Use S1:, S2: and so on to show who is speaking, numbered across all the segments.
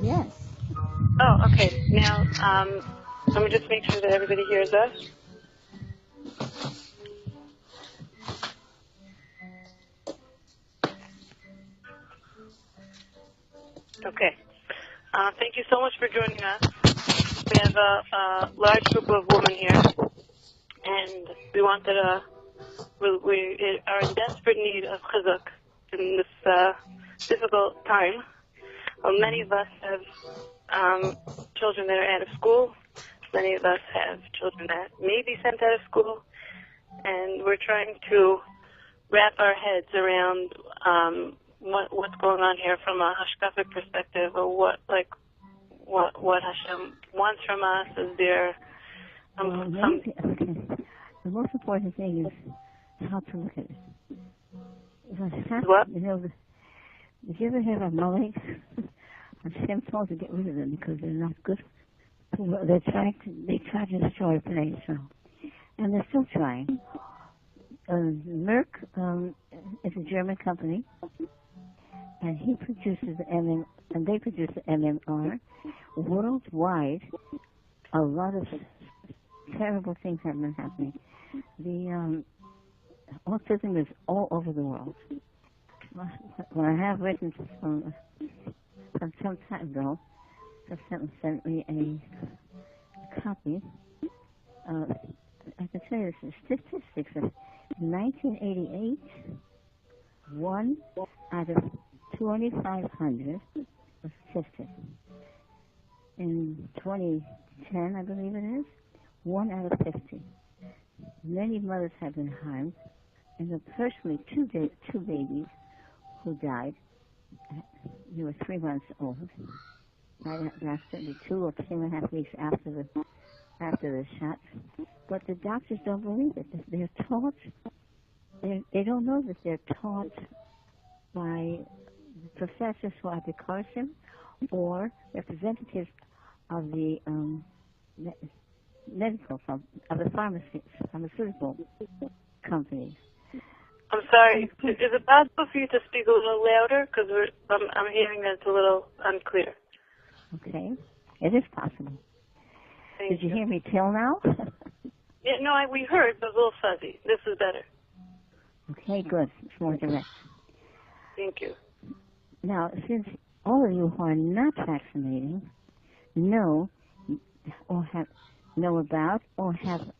S1: Yes.
S2: Oh, okay. Now, let me just make sure that everybody hears us. Okay. Thank you so much for joining us. We have a large group of women here, and we wanted we are in desperate need of chizuk in this difficult time. Many of us have children that are out of school. Many of us have children that may be sent out of school, and we're trying to wrap our heads around what's going on here from a hashkafic perspective, or what Hashem wants from us. Is there
S1: The most important thing is how to look at it.
S2: What?
S1: You know, did you ever hear about Molly? Hashem told to get rid of them because they're not good. They try to destroy a place, and they're still trying. Merck is a German company, and he produces the and they produce the MMR. Worldwide, a lot of terrible things have been happening. The autism is all over the world. What I have written from some time ago, someone sent me a copy. I can tell you the statistics of 1988, 1 out of 2,500 was cystic. In 2010, I believe it is, 1 out of 50. Many mothers have been harmed, and there were personally two babies who died. They were 3 months old. After the 2 or 2.5 weeks after the shot. But the doctors don't believe it. They're taught. They don't know that they're taught by professors who are at the Carson or representatives of the pharmaceutical companies.
S2: I'm sorry. Is it possible for you to speak a little louder? Because I'm hearing that it's a little unclear.
S1: Okay. It is possible. Did you hear me till now?
S2: Yeah, no, we heard, but it was a little fuzzy. This is better.
S1: Okay, good. It's more direct.
S2: Thank you.
S1: Now, since all of you who are not vaccinating know about or have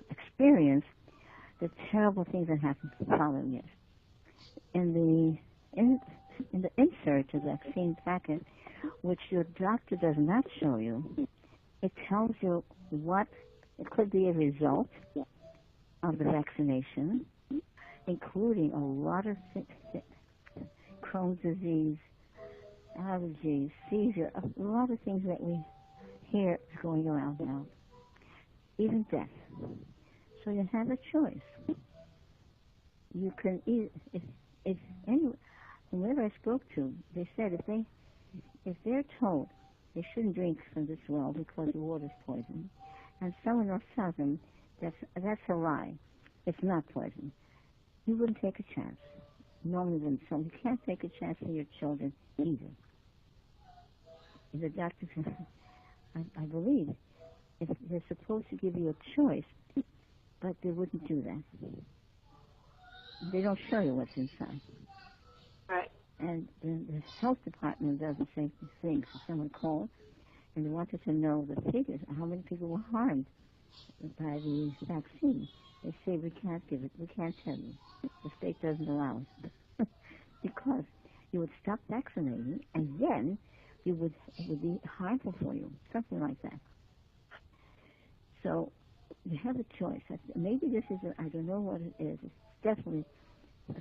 S1: experienced the terrible things that happen following it. In the insert, the vaccine packet, which your doctor does not show you, it tells you what it could be a result of the vaccination, including a lot of Crohn's disease, allergies, seizure, a lot of things that we hear is going around now, even death. So you have a choice. You can eat. If anyone, whoever I spoke to, they said if they're told they shouldn't drink from this well because the water's poison, and someone else tells them that's a lie, it's not poison, you wouldn't take a chance. Normally wouldn't. So you can't take a chance for your children either. The doctor said, I believe, if they're supposed to give you a choice, but they wouldn't do that. They don't show you what's inside.
S2: Right.
S1: And the health department does the same thing. So someone called and they wanted to know the figures, how many people were harmed by the vaccine. They say, we can't give it, we can't tell you. The state doesn't allow us. Because you would stop vaccinating and then it would be harmful for you, something like that. So you have a choice. Maybe this is, I don't know what it is. It's definitely,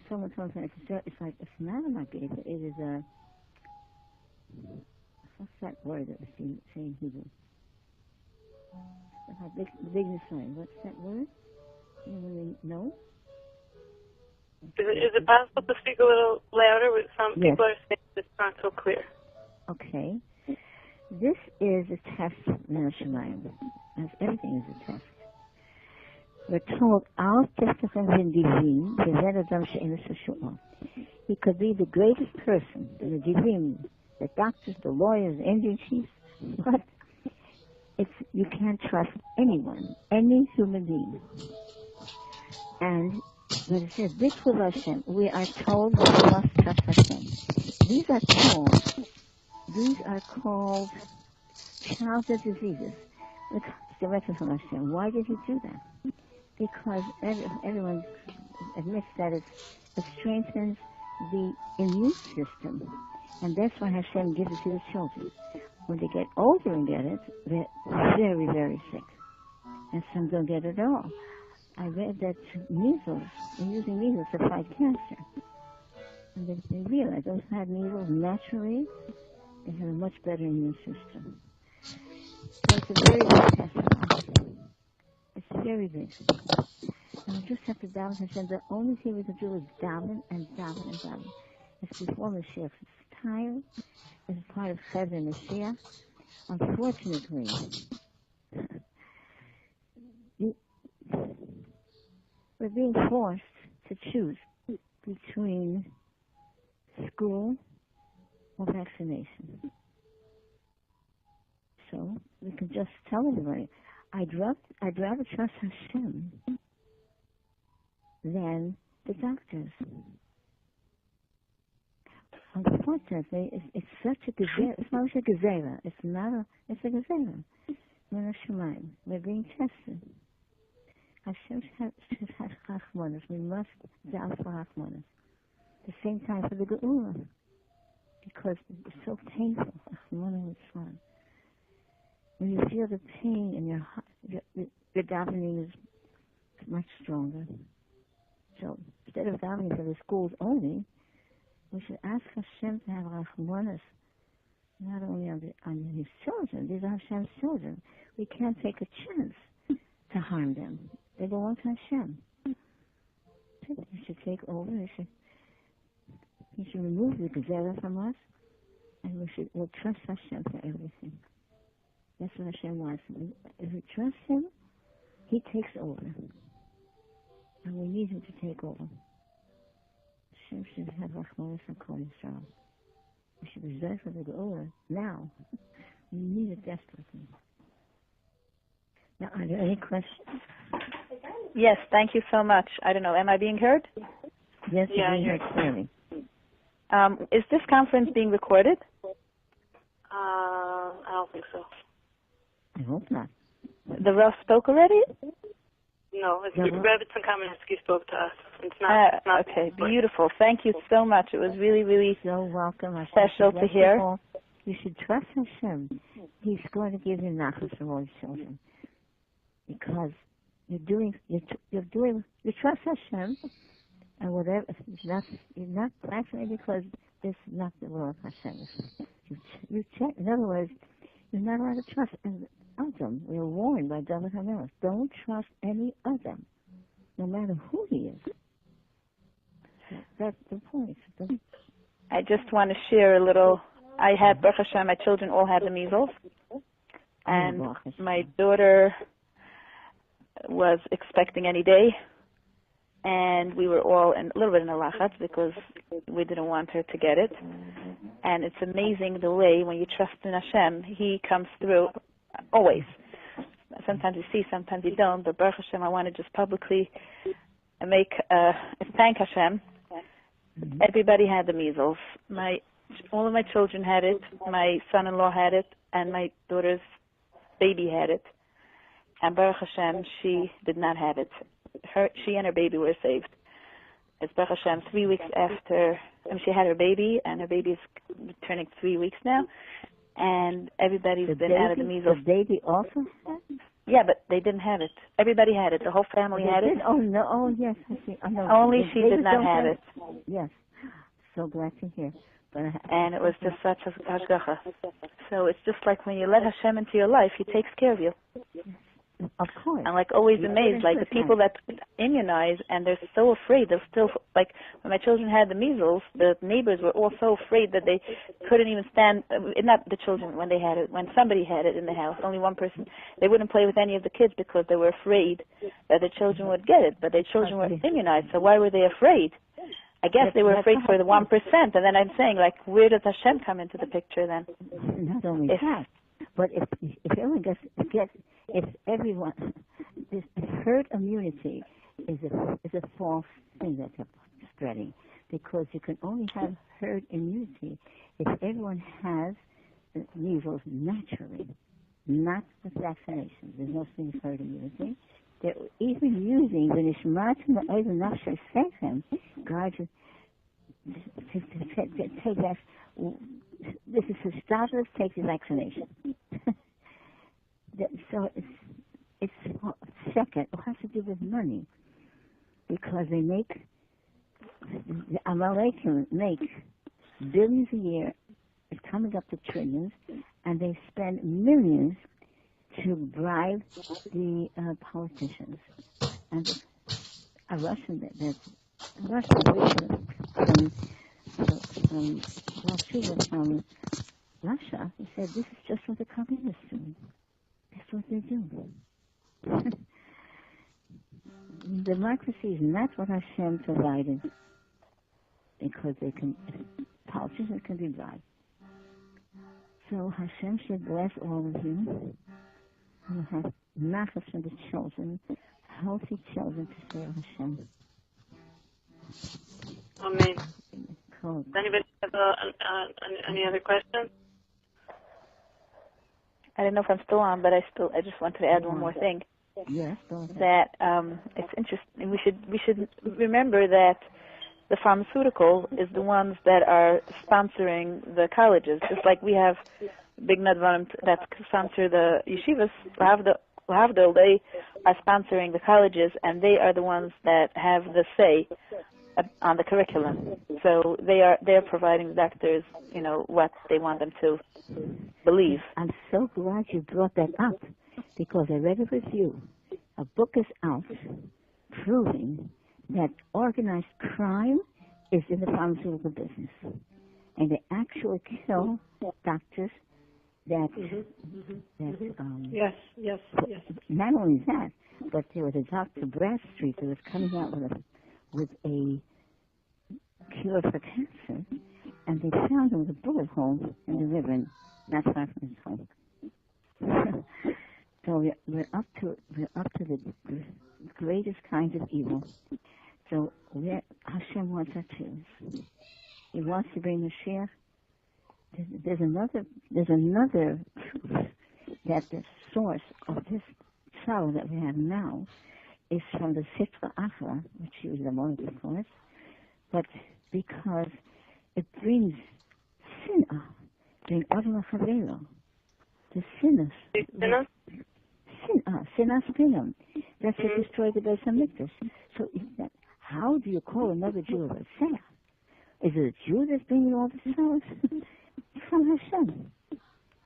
S1: someone told me it's not a magid, but it is a, what's that word that we say in Hebrew? Big sign. What's that word? You know?
S2: Is it possible to speak a little louder? Some people are saying it's not so clear.
S1: Okay. This is a test, Menashemayim. As everything is a test. We're told, he could be the greatest person, the divim, the doctors, the lawyers, the Indian chiefs, but you can't trust anyone, any human being. And when it says, this with Hashem, we are told we must trust Hashem. These are called childhood diseases. It's directed from Hashem. Why did he do that? Because everyone admits that it strengthens the immune system. And that's why Hashem gives it to the children. When they get older and get it, they're very, very sick. And some don't get it at all. I read that measles, they're using measles to fight cancer. And they realize those who had measles naturally, they have a much better immune system. So it's a very big test for us. It's very big. And we just have to daven Hashem. The only thing we can do is daven and daven and daven. It's before Mashiach. It's tired. It's part of Chesed and Mashiach. Unfortunately, we're being forced to choose between school or vaccination. So we can just tell everybody, I'd rather trust Hashem than the doctors. Unfortunately, it's such a gezerah. It's not a gezerah. It's a gezerah. We're being tested. Hashem should have chachmanas. We must daven for chachmanas. At the same time for the geula, because it's so painful. Chachmanas is fun. When you feel the pain in your heart, your davening is much stronger. So instead of davening for the schools only, we should ask Hashem to have rachmanas, not only on his children. These are Hashem's children. We can't take a chance to harm them. They belong to Hashem. He should take over. He should remove the gezerah from us, and we'll trust Hashem for everything. That's what Hashem wants. If we trust Him, He takes over. And we need Him to take over. Hashem should have rachmanas and kol Yisrael. We should reserve for the geula now. We need it desperately. Now, are there any questions?
S3: Yes, thank you so much. I don't know, am I being heard?
S1: Yes, you're being heard clearly.
S3: Is this conference being recorded?
S2: I don't think so.
S1: I hope not.
S3: The Rav spoke already?
S2: No, Rebitzin Kamenetsky spoke to us. It's not.
S3: Okay, beautiful. Thank you so much. It was really, really
S1: so welcome.
S3: Special to hear.
S1: You should trust Hashem. He's going to give you nachas for all his children, because you trust Hashem, and whatever you're not vaccinated because it's not the will of Hashem. You check. In other words, you're not allowed to trust Adam. We are warned by David Hamelech. Don't trust any Adam, no matter who he is. That's the point.
S3: I just want to share a little. I had, Baruch Hashem, my children all had the measles, and my daughter was expecting any day, and we were all a little bit in a lachatz because we didn't want her to get it. And it's amazing the way when you trust in Hashem, He comes through always. Sometimes you see, sometimes you don't, but Baruch Hashem, I want to just publicly thank Hashem. Everybody had the measles. All of my children had it. My son-in-law had it, and my daughter's baby had it. And Baruch Hashem, she did not have it. She and her baby were saved. It's Baruch Hashem 3 weeks after she had her baby, and her baby is turning 3 weeks now. And everybody's been out of the measles.
S1: The baby also had it?
S3: Yeah, but they didn't have it. Everybody had it. The whole family had it.
S1: Oh, no. Oh, yes. I see.
S3: Only she did not have it.
S1: Yes. So glad to hear.
S3: And it was just such a hashgacha. So it's just like when you let Hashem into your life, He takes care of you.
S1: Of course.
S3: I'm always amazed, the people that immunize and they're so afraid. They're still, when my children had the measles, the neighbors were all so afraid that they couldn't even stand, not the children when they had it, when somebody had it in the house, only one person, they wouldn't play with any of the kids because they were afraid that the children would get it, but their children were immunized, so why were they afraid? I guess they were afraid for the 1%, and then I'm saying, like, where does Hashem come into the picture then?
S1: Not only that, but if everyone if everyone, this herd immunity is a false thing that they're spreading, because you can only have herd immunity if everyone has the measles naturally, not with vaccination. There's no thing as herd immunity. They're even using the Nishmat Ma'od Nafshay Sechem, God, to take that. This is to stop us, take the vaccination. So it's second. It has to do with money, because they make the Amalekim make billions a year. It's coming up to trillions, and they spend millions to bribe the politicians. And a Russian from Russia, he said, this is just what the communists do. That's what they do. Democracy is not what Hashem provided, because politicians can be bribed. So Hashem should bless all of you. You have nachas from the children, healthy children to serve Hashem.
S2: Amen. Cool. Does anybody have any other questions?
S3: I don't know if I'm still on, but I just wanted to add one more thing.
S1: Yes,
S3: that it's interesting. We should remember that the pharmaceutical is the ones that are sponsoring the colleges, just like we have big nadvarim that sponsor the yeshivas. Lahavdil, they are sponsoring the colleges, and they are the ones that have the say on the curriculum. So they're providing the doctors, what they want them to believe.
S1: I'm so glad you brought that up, because I read a review. A book is out proving that organized crime is in the pharmaceutical business, and they actually kill doctors that
S4: yes.
S1: Not only that, but there was a Dr. Bradstreet that was coming out with a cure for cancer, and they found him with a bullet hole in the liver, not far from his home. So we're up to the greatest kind of evil. So Hashem wants our choose. He wants to bring Mashiach. There's another truth, that the source of this sorrow that we have now is from the Sitra Achra, which she was the moment, of course, but because it brings sinah, bring Adam Chavelo, the sinners. Sinah Spinam. That's what destroyed the Beis HaMikdash. So how do you call another Jew a Raseh? Is it a Jew that's bringing all the sorrows? From Hashem.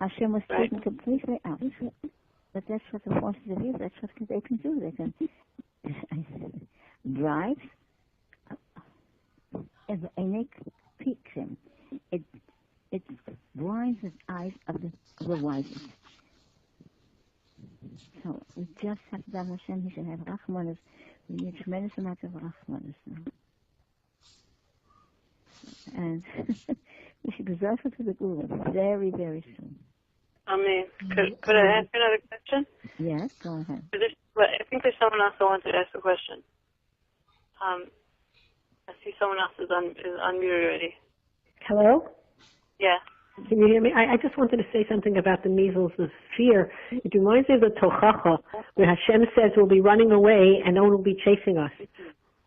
S1: Hashem was taken completely out. But that's what the forces of evil, that's what they can do. They can bribe and make him. It blinds the eyes of the wisest. So we just have to have Hashem. He should have Rachmanis. We need a tremendous amount of Rachmanis now. And we should be zealous to the Gula very, very soon.
S2: Amen. Could I ask another question?
S1: Yes, go ahead.
S2: I think there's someone else who wanted to ask a question. I see someone else is unmuted already.
S4: Hello?
S2: Yeah.
S4: Can you hear me? I just wanted to say something about the measles of fear. It reminds me of the Tochacha, where Hashem says we'll be running away and no one will be chasing us.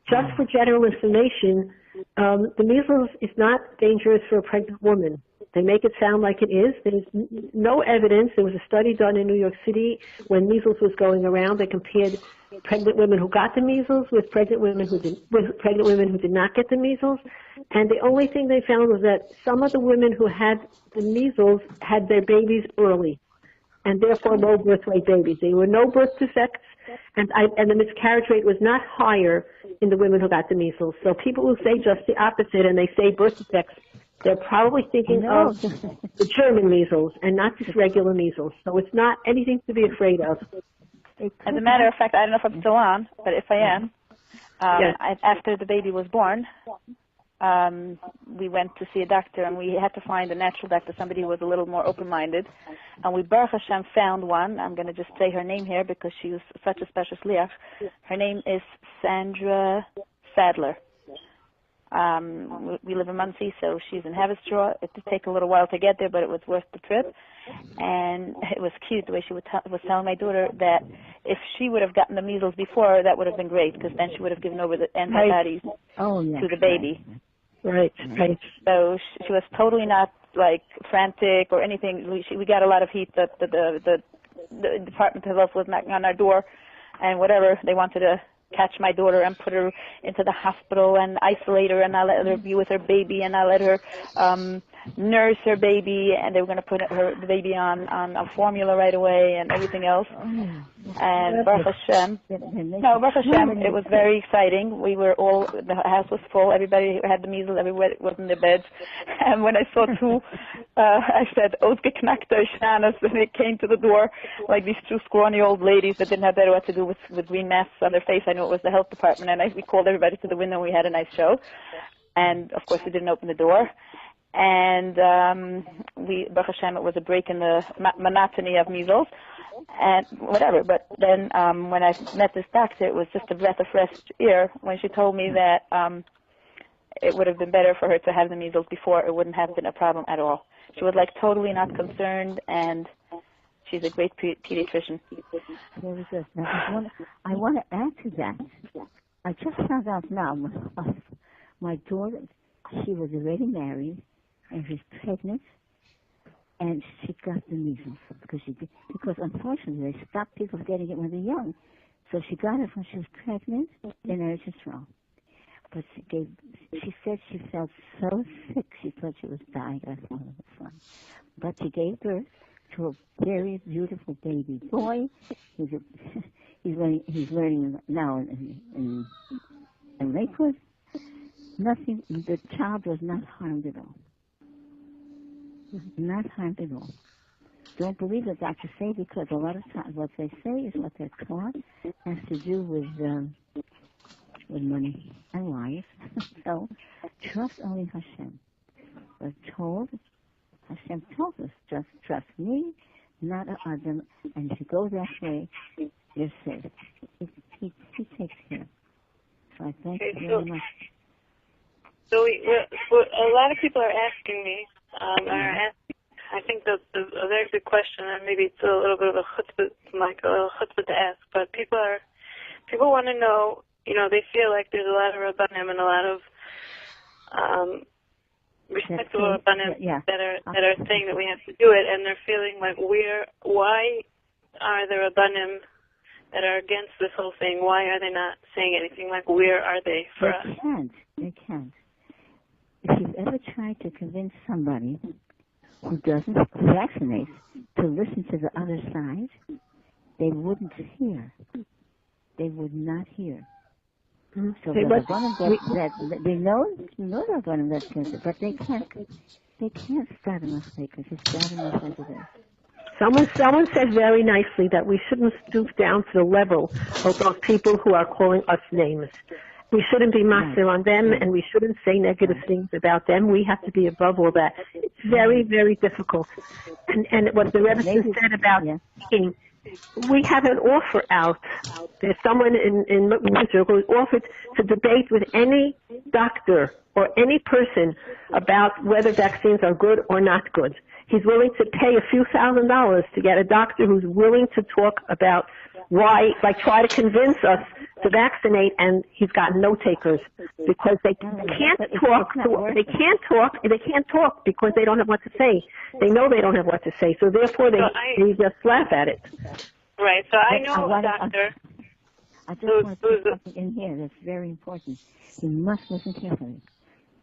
S4: Just for general information, the measles is not dangerous for a pregnant woman. They make it sound like it is. There's no evidence. There was a study done in New York City when measles was going around. They compared pregnant women who got the measles with pregnant women who did not get the measles. And the only thing they found was that some of the women who had the measles had their babies early, and therefore low birth weight babies. There were no birth defects, and the miscarriage rate was not higher in the women who got the measles. So people who say just the opposite and they say birth defects, they're probably thinking of the German measles and not just regular measles. So it's not anything to be afraid of.
S3: As a matter of fact, I don't know if I'm still on, but if I am,
S4: yes.
S3: after the baby was born, we went to see a doctor, and we had to find a natural doctor, somebody who was a little more open-minded. And we, Baruch Hashem, found one. I'm going to just say her name here because she was such a special shliach. Her name is Sandra Sadler. We live in Muncie, so she's in Haverstraw. It did take a little while to get there, but it was worth the trip. And it was cute the way she was telling my daughter that if she would have gotten the measles before, that would have been great, because then she would have given over the antibodies to the baby.
S4: Right.
S3: So she was totally not like frantic or anything. We got a lot of heat. The Department of Health was knocking on our door, and whatever, they wanted to catch my daughter and put her into the hospital and isolate her, and not let her be with her baby, and not let her nurse her baby, and they were going to put the baby on a formula right away and everything else. And Baruch Hashem, it was very exciting. We were all, the house was full, everybody had the measles, everybody was in their beds. And when I saw two, I said, "Ausgeknackte Schnanes," and they came to the door like these two scrawny old ladies that didn't have better what to do with green masks on their face. I knew it was the health department, and we called everybody to the window, and we had a nice show. And of course we didn't open the door. And Baruch Hashem, it was a break in the monotony of measles and whatever. But then when I met this doctor, it was just a breath of fresh air when she told me that it would have been better for her to have the measles before. It wouldn't have been a problem at all. She was like totally not concerned, and she's a great pediatrician.
S1: Very good. Now, I want to add to that. I just found out now, my daughter, she was already married, and she's pregnant, and she got the measles because unfortunately they stopped people getting it when they're young. So she got it when she was pregnant in Eretz. But she said she felt so sick, she thought she was dying. I thought it was fun. But she gave birth to a very beautiful baby boy. He's learning now in Lakewood. Nothing. The child was not harmed at all. Not harmed at all. Don't believe what doctors say, because a lot of times what they say is what they're taught has to do with money and life. So trust only Hashem. We're told, Hashem told us, just trust me, not Adam, and if you go that way, you're safe. He takes care. So I thank you very much.
S2: So a lot of people are asking me, I think that's a very good question, and maybe it's a little bit of a chutzpah, like a little chutzpah to ask, but people want to know, they feel like there's a lot of rabbanim and a lot of respectable rabbanim that are saying that we have to do it, and they're feeling like why are the rabbanim that are against this whole thing, why are they not saying anything? Like, where are they for us?
S1: They can't. If you've ever tried to convince somebody who doesn't vaccinate to listen to the other side, they wouldn't hear. They would not hear. So they know they're going to get cancer, but they can't start enough because it's start enough as it is.
S4: Someone said very nicely that we shouldn't stoop down to the level of those people who are calling us names. We shouldn't be master on them, and we shouldn't say negative things about them. We have to be above all that. It's very, very difficult. And what the Rebitzin said about speaking, we have an offer out. There's someone in Israel who offered to debate with any doctor or any person about whether vaccines are good or not good. He's willing to pay a few $1,000s to get a doctor who's willing to talk about why, try to convince us to vaccinate, and he's got no takers because they can't talk because they don't have what to say. They know they don't have what to say, so therefore they just laugh at it.
S2: Right. So I know a doctor.
S1: I just want to put something in here that's very important. You must listen carefully.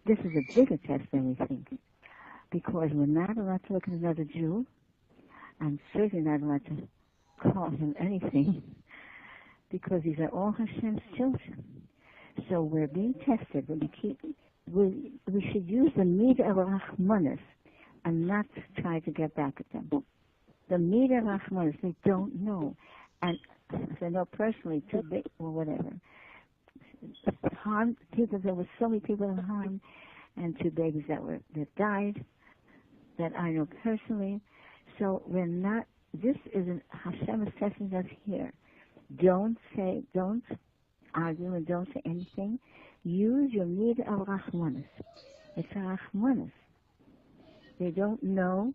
S1: This is a bigger test than we think, because we're not allowed to look at another Jew, and certainly not allowed to call him anything, because these are all Hashem's children. So we're being tested. We should use the midah of Rachmanis and not try to get back at them. The midah of Rachmanis, they don't know. And if they know personally, too big or whatever. Harmed people, there were so many people harmed, and 2 babies that died, that I know personally. So we're not, this isn't, Hashem is testing us here. Don't argue and don't say anything. Use your need of Rachmanis. It's a Rachmanis. They don't know,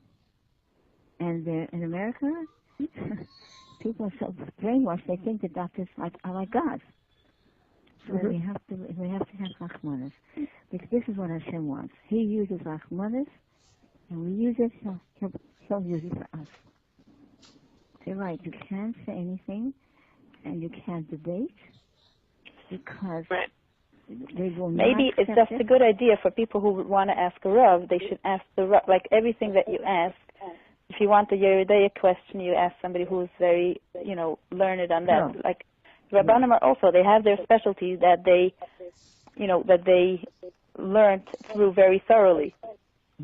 S1: and they're in America, people are so brainwashed, they think the doctors are like God. So we have to have Rachmanis. Because this is what Hashem wants. He uses Rachmanis, and we use it, he'll use it for us. You're right, you can't say anything, and you can't debate, because they will not.
S3: Maybe it's just a good idea for people who want to ask a Rav. They should ask the Rav, like everything that you ask. If you want a Yeridea question, you ask somebody who's very, learned on that.
S1: No.
S3: Like Rabbanim are also, they have their specialties that they learned through very thoroughly.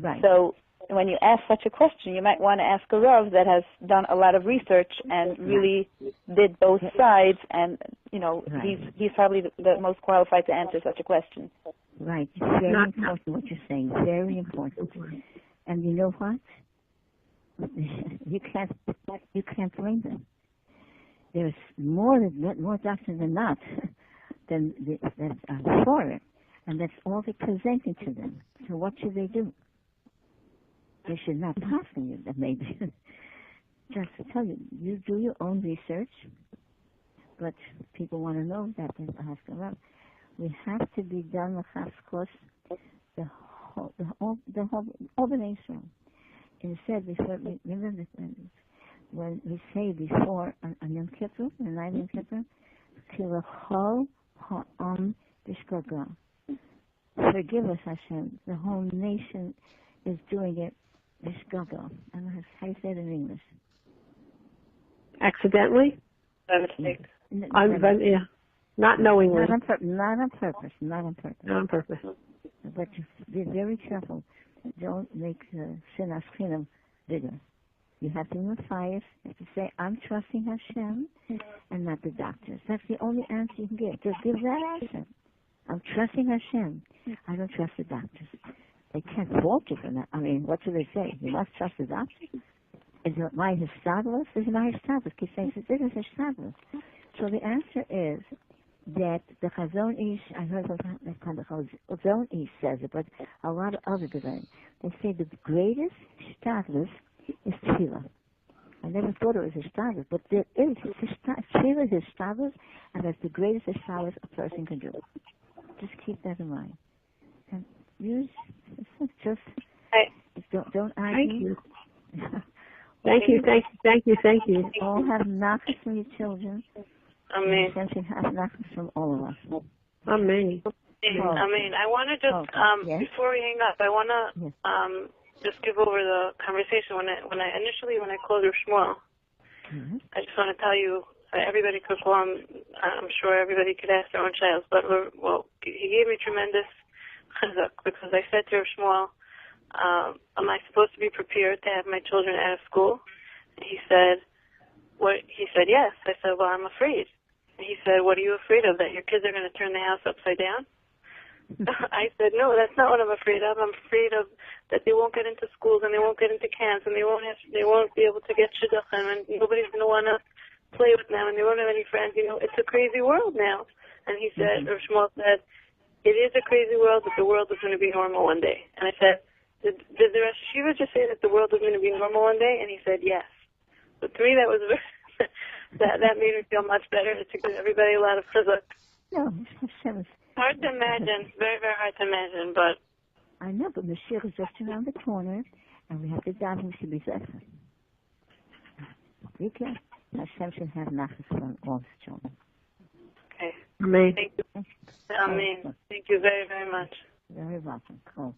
S1: Right.
S3: So when you ask such a question, you might want to ask a Rav that has done a lot of research and really did both sides, and he's probably the most qualified to answer such a question.
S1: Right. It's very important what you're saying. Very important. And you know what? You can't blame them. There's more doctors than not that are for it, and that's all they're presenting to them. So what should they do? They should not hassle you, maybe. Just to tell you, you do your own research, but people want to know that they ask around. We have to be done with Chafskos, the whole nation. And said before, remember when we say before on Yom Kippur, the night of Yom Kippur, Kilachol ha'am b'shgaga. Forgive us, Hashem. The whole nation is doing it b'shgaga. I don't know how you say it in English.
S4: Accidentally?
S2: By mistake.
S4: Not knowingly.
S1: Not on purpose. Not on purpose. But be very careful. Don't make sinas chinam bigger. You have to unify it. You have to say, I'm trusting Hashem and not the doctors. That's the only answer you can give. Just give that answer. I'm trusting Hashem. I don't trust the doctors. They can't fault you for that. I mean, what do they say? You must trust the doctors? Is it my histadlus? This is my histadlus. Keep saying, this is histadlus. So the answer is that the Chazon Ish, I heard of the Chazon Ish says it, but a lot of other design, they say the greatest histadlus is tefillah. I never thought it was histadlus, but there is tefillah is histadlus, and that's the greatest histadlus a person can do. Just keep that in mind. And use don't argue.
S4: Thank you.
S1: All have nachas from your children.
S2: Amen.
S1: And you have nachas from all of us.
S4: Amen.
S2: Amen. I want to just before we hang up, I want to just give over the conversation when I called your Shmuel.
S1: Mm-hmm.
S2: I just want to tell you, everybody could call him. I'm sure everybody could ask their own child, but he gave me tremendous chizuk, because I said to Shmuel, am I supposed to be prepared to have my children out of school? And he said, "What?" He said, "Yes." I said, "Well, I'm afraid." And he said, "What are you afraid of? That your kids are going to turn the house upside down?" I said, "No, that's not what I'm afraid of. I'm afraid of that they won't get into schools, and they won't get into camps, and they won't be able to get shidduchim, and nobody's going to want to play with them, and they won't have any friends. It's a crazy world now." And he said, Rav Shmuel said, "It is a crazy world, but the world is going to be normal one day." And I said, Did the Rosh Hashiva just say that the world was going to be normal one day? And he said, yes. So to me, that was that made me feel much better. It took everybody a lot of chizuk.
S1: No,
S2: hard to imagine. Very, very hard to imagine, but...
S1: I know, but Mashiach is just around the corner, and we have to daven to be zecher. Hashem should have nachas from all his children.
S2: Okay.
S4: Amen.
S2: Thank you. Amen. Thank you very, very much.
S1: Very welcome. Cool.